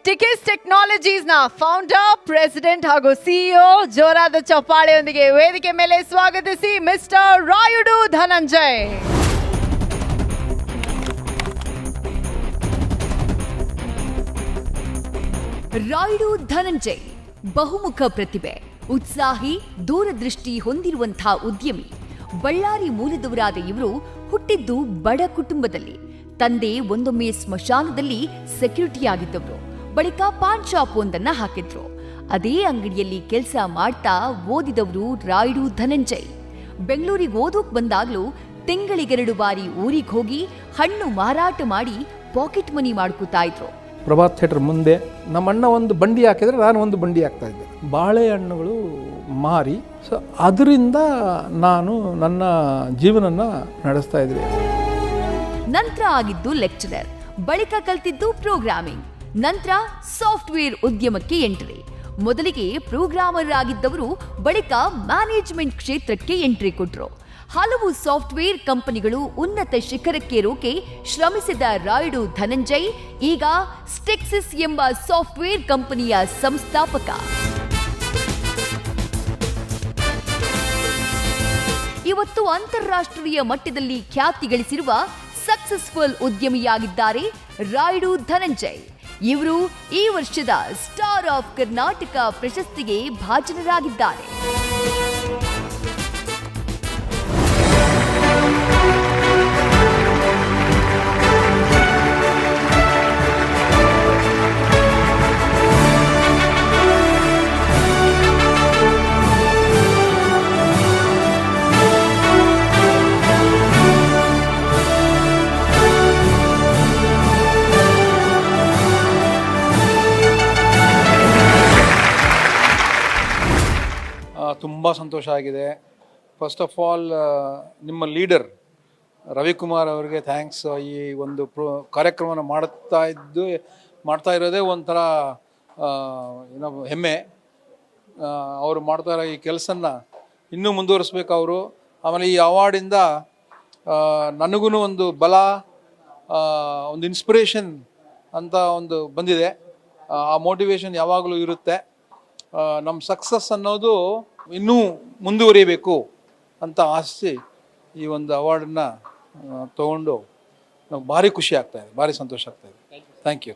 ಟಿಕೆಸ್ technologies ನ founder, president ಹಾಗೂ CEO ಜೋರಾದ ಚಪ್ಪಾಳೆಯೊಂದಿಗೆ ವೇದಿಕೆ ಮೇಲೆ ಸ್ವಾಗತಿಸಿ ಮಿಸ್ಟರ್ ರಾಯುಡು ಧನಂಜಯ್. ರಾಯುಡು ಧನಂಜಯ್ ಬಹುಮುಖ ಪ್ರತಿಭೆ, ಉತ್ಸಾಹಿ, ದೂರದೃಷ್ಟಿ ಹೊಂದಿರುವಂತಹ ಉದ್ಯಮಿ. ಬಳ್ಳಾರಿ ಮೂಲದವರಾದ ಇವರು ಹುಟ್ಟಿದ್ದು ಬಡ ಕುಟುಂಬದಲ್ಲಿ. ತಂದೆ ಒಂದೊಮ್ಮೆ ಸ್ಮಶಾನದಲ್ಲಿ ಸೆಕ್ಯೂರಿಟಿ ಆಗಿದ್ದವರು. ಬಳಿಕ ಪಾನ್ ಶಾಪ್ ಒಂದನ್ನ ಹಾಕಿದ್ರು. ಅದೇ ಅಂಗಡಿಯಲ್ಲಿ ಕೆಲಸ ಮಾಡ್ತಾ ಓದಿದವರು ರಾಯುಡು ಧನಂಜಯ್. ಬೆಂಗಳೂರಿಗೆ ಓದೋಕ್ ಬಂದಾಗ್ಲೂ ತಿಂಗಳಿಗೆರಡು ಬಾರಿ ಊರಿಗೆ ಹೋಗಿ ಹಣ್ಣು ಮಾರಾಟ ಮಾಡಿ ಪಾಕೆಟ್ ಮನಿ ಮಾಡ್ಕೋತಾ ಇದ್ರು. ಪ್ರಭಾತ್ ಥಿಯೇಟರ್ ಮುಂದೆ ನಮ್ಮಣ್ಣ ಒಂದು ಬಂಡಿ ಹಾಕಿದರೆ ನಾನು ಒಂದು ಬಂಡಿ ಹಾಕ್ತಾ ಇದ್ದೆ. ಬಾಳೆಹಣ್ಣುಗಳು ಮಾರಿ ಅದರಿಂದ ನಾನು ನನ್ನ ಜೀವನನ ನಡೆಸ್ತಾ ಇದ್ದೆ. ನಂತರ ಆಗಿದ್ದು ಲೆಕ್ಚರರ್, ಬಳಿಕ ಕಲ್ತಿದ್ದು ಪ್ರೋಗ್ರಾಮಿಂಗ್, ನಂತರ ಸಾಫ್ಟ್ವೇರ್ ಉದ್ಯಮಕ್ಕೆ ಎಂಟ್ರಿ. ಮೊದಲಿಗೆ ಪ್ರೋಗ್ರಾಮರ್ ಆಗಿದ್ದವರು ಬಳಿಕ ಮ್ಯಾನೇಜ್ಮೆಂಟ್ ಕ್ಷೇತ್ರಕ್ಕೆ ಎಂಟ್ರಿ ಕೊಟ್ರು. ಹಲವು ಸಾಫ್ಟ್ವೇರ್ ಕಂಪನಿಗಳು ಉನ್ನತ ಶಿಖರಕ್ಕೇರೋಕೆ ಶ್ರಮಿಸಿದ ರಾಯುಡು ಧನಂಜಯ್ ಈಗ ಸ್ಟೆಕ್ಸಿಸ್ ಎಂಬ ಸಾಫ್ಟ್ವೇರ್ ಕಂಪನಿಯ ಸಂಸ್ಥಾಪಕ. ಇವತ್ತು ಅಂತಾರಾಷ್ಟ್ರೀಯ ಮಟ್ಟದಲ್ಲಿ ಖ್ಯಾತಿ ಗಳಿಸಿರುವ ಸಕ್ಸಸ್ಫುಲ್ ಉದ್ಯಮಿಯಾಗಿದ್ದಾರೆ ರಾಯುಡು ಧನಂಜಯ್. ಇವರು ಈ ವರ್ಷದ ಸ್ಟಾರ್ ಆಫ್ ಕರ್ನಾಟಕ ಪ್ರಶಸ್ತಿಗೆ ಭಾಜನರಾಗಿದ್ದಾರೆ. ತುಂಬ ಸಂತೋಷ ಆಗಿದೆ. ಫಸ್ಟ್ ಆಫ್ ಆಲ್ ನಿಮ್ಮ ಲೀಡರ್ ರವಿಕುಮಾರ್ ಅವರಿಗೆ ಥ್ಯಾಂಕ್ಸ್. ಈ ಒಂದು ಕಾರ್ಯಕ್ರಮನ ಮಾಡ್ತಾ ಇರೋದೇ ಒಂಥರ ಏನೋ ಹೆಮ್ಮೆ. ಅವರು ಮಾಡ್ತಾ ಇರೋ ಈ ಕೆಲಸನ ಇನ್ನೂ ಮುಂದುವರಿಸ್ಬೇಕು ಅವರು. ಆಮೇಲೆ ಈ ಅವಾರ್ಡಿಂದ ನನಗೂ ಒಂದು ಬಲ, ಒಂದು ಇನ್ಸ್ಪಿರೇಷನ್ ಅಂತ ಒಂದು ಬಂದಿದೆ. ಆ ಮೋಟಿವೇಶನ್ ಯಾವಾಗಲೂ ಇರುತ್ತೆ. ನಮ್ಮ ಸಕ್ಸಸ್ ಅನ್ನೋದು ಇನ್ನೂ ಮುಂದುವರಿಯಬೇಕು ಅಂತ ಆಸೆ ಈ ಒಂದು ಅವಾರ್ಡನ್ನು ತೊಗೊಂಡು ನಾವು ಭಾರಿ ಖುಷಿ ಆಗ್ತಾಯಿದೆ, ಭಾರಿ ಸಂತೋಷ ಆಗ್ತಾಯಿದೆ. Thank you.